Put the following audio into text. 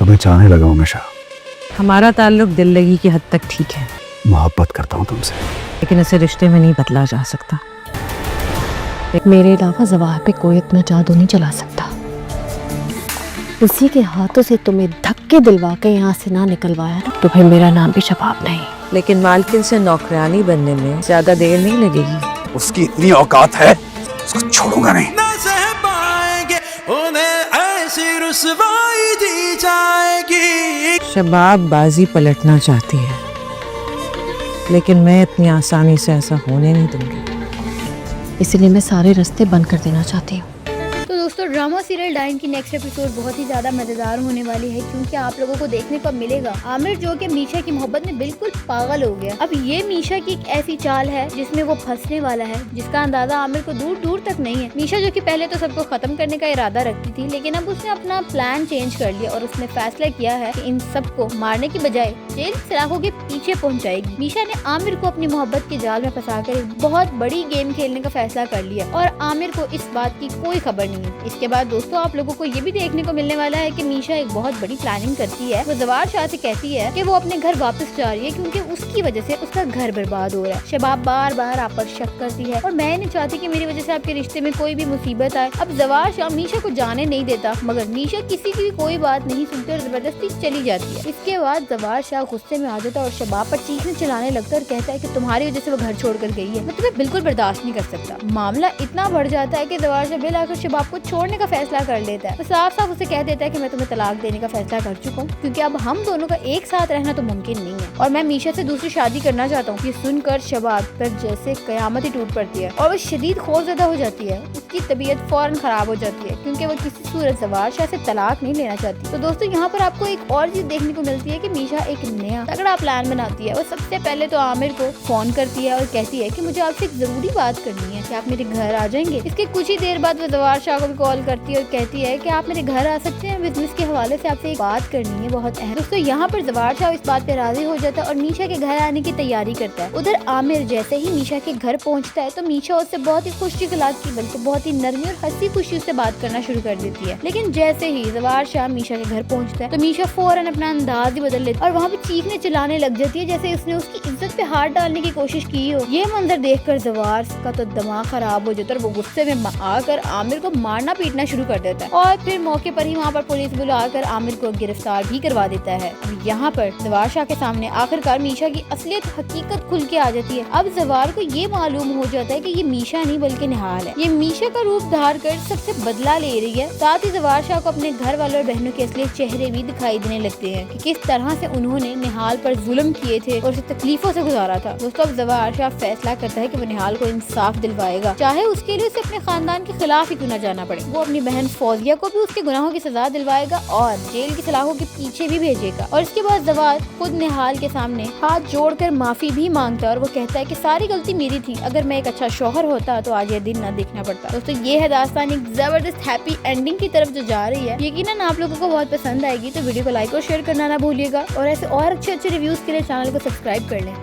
तुम्हें चाहने लगा हमेशा। हमारा ताल्लुक दिल लगी की हद तक ठीक है, मोहब्बत करता हूँ तुमसे, लेकिन इसे रिश्ते में नहीं बदला जा सकता। मेरे अलावा जवाहर पे कोई इतना जादू नहीं चला सकता। उसी के हाथों से तुम्हें धक्के दिलवा के यहाँ से ना निकलवाया ना, तो फिर मेरा नाम भी शबाब नहीं। लेकिन मालकिन से नौकरानी बनने में ज्यादा देर नहीं लगेगी। उसकी इतनी औकात है, उसको छोड़ूंगा नहीं। न सह पाएंगे उन्हें ऐसी रुसवाई दी जाएगी। शबाब बाजी पलटना चाहती है, लेकिन मैं इतनी आसानी से ऐसा होने नहीं दूंगी। इसलिए मैं सारे रास्ते बंद कर देना चाहती हूँ। तो दोस्तों ड्रामा सीरियल डाइन की नेक्स्ट एपिसोड बहुत ही ज़्यादा मज़ेदार होने वाली है, क्योंकि आप लोगों को देखने को मिलेगा आमिर जो कि मीशा की मोहब्बत में बिल्कुल पागल हो गया। अब ये मीशा की एक ऐसी चाल है जिसमें वो फंसने वाला है, जिसका अंदाजा आमिर को दूर दूर तक नहीं है। मीशा जो कि पहले तो सबको खत्म करने का इरादा रखती थी, लेकिन अब उसने अपना प्लान चेंज कर लिया और उसने फैसला किया है कि इन सबको मारने की बजाय जेल की सलाखों के पीछे पहुँचाएगी। मीशा ने आमिर को अपनी मोहब्बत के जाल में फंसाकर एक बहुत बड़ी गेम खेलने का फैसला कर लिया और आमिर को इस बात की कोई खबर नहीं है। इसके बाद दोस्तों आप लोगों को ये भी देखने को मिलने वाला है कि मीशा एक बहुत बड़ी प्लानिंग करती है। वो जवार शाह से कहती है कि वो अपने घर वापस जा रही है, क्योंकि उसकी वजह से उसका घर बर्बाद हो रहा है। शबाब बार बार आप पर शक करती है और मैं नहीं चाहती कि मेरी वजह से आपके रिश्ते में कोई भी मुसीबत आए। अब जवार शाह मीशा को जाने नहीं देता, मगर मीशा किसी की भी कोई बात नहीं सुनती और जबरदस्ती चली जाती है। इसके बाद जवार शाह गुस्से में आ जाता है और शबाब पर चीखने चिल्लाने लगता है और कहता है कि तुम्हारी वजह से वो घर छोड़कर गई है, मैं तुम्हें बिल्कुल बर्दाश्त नहीं कर सकता। मामला इतना बढ़ जाता है कि जवार शाह बिल आकर शबाब को छोड़ने का फैसला कर लेता है। तो साफ साफ उसे कह देता है कि मैं तुम्हें तलाक देने का फैसला कर चुका हूँ, क्योंकि अब हम दोनों का एक साथ रहना तो मुमकिन नहीं है और मैं मीशा से दूसरी शादी करना चाहता हूँ। ये सुनकर शबाब पर जैसे कयामत ही टूट पड़ती है और वो शदीद खौफजदा हो जाती है। उसकी तबीयत फौरन खराब हो जाती है, क्योंकि वो किसी सूरत जवार शाह से तलाक नहीं लेना चाहती। तो दोस्तों यहाँ पर आपको एक और चीज देखने को मिलती है कि मीशा एक नया तगड़ा प्लान बनाती है। वो सबसे पहले तो आमिर को फोन करती है और कहती है कि मुझे आपसे एक जरूरी बात करनी है, कि आप मेरे घर आ जाएंगे। इसके कुछ ही देर बाद वो जवार शाह को भी कॉल करती है और कहती है कि आप मेरे घर आ सकते हैं, बिजनेस के हवाले से आपसे एक बात करनी है बहुत अहम। दोस्तों यहाँ पर जवार शाह इस बात पे राजी हो जाता है और मीशा के घर आने की तैयारी करता है। उधर आमिर जैसे ही मीशा के घर पहुँचता है तो मीशा उससे बहुत ही खुशी खिलाफ की, बल्कि बहुत ही नरमी और हंसी खुशी उससे बात करना शुरू कर देती है। लेकिन जैसे ही जवार शाह मीशा के घर पहुँचता है तो मीशा फौरन अपना अंदाज ही बदल लेती है और वहाँ पे चीखने चिल्लाने लग जाती है, जैसे उसने उसकी इज्जत पे हाथ डालने की कोशिश की हो। ये मंजर देखकर जवार का तो दिमाग खराब हो जाता है और वो गुस्से में आकर आमिर को मारना पीटना शुरू कर देता है और फिर मौके पर ही वहाँ पर पुलिस बुलाकर आमिर को गिरफ्तार भी करवा देता है। यहाँ पर जवार शाह के सामने आखिरकार मीशा की असलियत हकीकत खुल के आ जाती है। अब जवार को ये मालूम हो जाता है कि ये मीशा नहीं बल्कि निहाल है। ये मीशा का रूप धार कर सबसे बदला ले रही है। साथ ही जवार शाह को अपने घर वालों और बहनों के असली चेहरे भी दिखाई देने लगते हैं कि किस तरह से उन्होंने निहाल पर जुल्म किए थे और उसे तकलीफों से गुजारा था। दोस्तों अब जवार शाह फैसला करता है कि वो निहाल को इंसाफ दिलवाएगा, चाहे उसके लिए उसे अपने खानदान के खिलाफ ही क्यों न जाना पड़े। वो अपनी बहन फौजिया को भी उसके गुनाहों की सजा दिलवाएगा और जेल की सलाखों के पीछे भी भेजेगा। और इसके बाद जवार खुद निहाल के सामने हाथ जोड़कर माफी भी मांगता है और वो कहता है कि सारी गलती मेरी थी, अगर मैं एक अच्छा शौहर होता तो आज ये दिन न देखना पड़ता। दोस्तों ये है दास्तान एक जबरदस्त हैप्पी एंडिंग की तरफ जो जा रही है। यकीनन आप लोगों को बहुत पसंद आएगी, तो वीडियो को लाइक और शेयर करना ना भूलिएगा और ऐसे और अच्छे रिव्यूज के लिए चैनल को सब्सक्राइब कर लें।